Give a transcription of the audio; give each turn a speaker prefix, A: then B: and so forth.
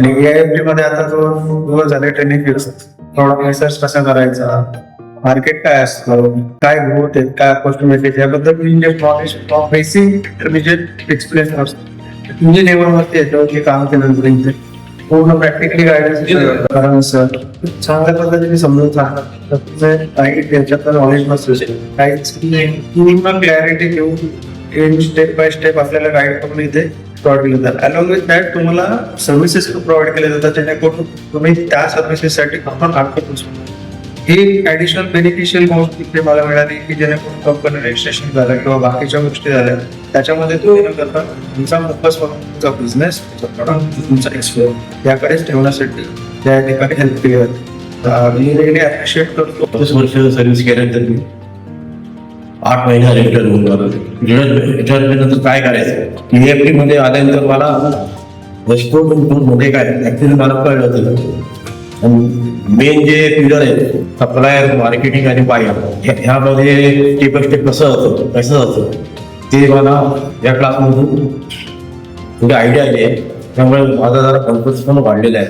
A: आणि AIFT मध्ये आता जो दिवस झाले ट्रेनिंग घेऊ थोडा रिसर्च कसा करायचा, मार्केट काय असतं, काय ग्रोथ आहे, काय ऑपॉर्च्युनिटी याबद्दल नॉलेज बेसिक इंटरमिजिएट एक्सपिरियन्स असतो. तुझ्या लेवलवरती याच्यावरती काम केलं इथे पूर्ण प्रॅक्टिकली गायडन्स कारण सर चांगल्या पद्धतीने समजून सांगतात तर तुझे काही त्याच्यातलं नॉलेज नसेल काहीच पूर्ण क्लॅरिटी घेऊन स्टेप बाय स्टेप आपल्याला गाईड करून इथे प्रोव्हाइड केले जातात. अलॉंग विथ दॅट तुम्हाला सर्व्हिसेस प्रोव्हाइड केले जातात जेणेकरून तुम्ही त्या सर्व्हिसेससाठी आपण मार्केट ही ऍडिशनल बेनिफिशियल गोष्ट तिथे मला मिळाली की जेणेकरून कंपनी रजिस्ट्रेशन झालं किंवा बाकीच्या गोष्टी झाल्या त्याच्यामध्ये तुम्ही न करता तुमचा फोकस करून तुमचा बिझनेस तुमचा एक्सप्लोर याकडेच ठेवण्यासाठी त्या ठिकाणी हेल्प केली जाते. मी रिअली अप्रिशिएट करतो.
B: 25 वर्ष सर्व्हिस केल्यानंतर मी 8 महिना रिटर्न होऊन गेलो. रिटर्न काय करायचं EFT मध्ये आल्यानंतर मला मध्ये काय ऍक्च्युअली मला कळलं होतं. मेन जे पिलर आहे सप्लायर मार्केटिंग आणि बायर ह्यामध्ये स्टेप बाय स्टेप कसं होतं ते मला या क्लासमधून थोडी आयडिया आली आहे. त्यामुळे माझा जरा कॉन्फिडन्स पण वाढलेला आहे.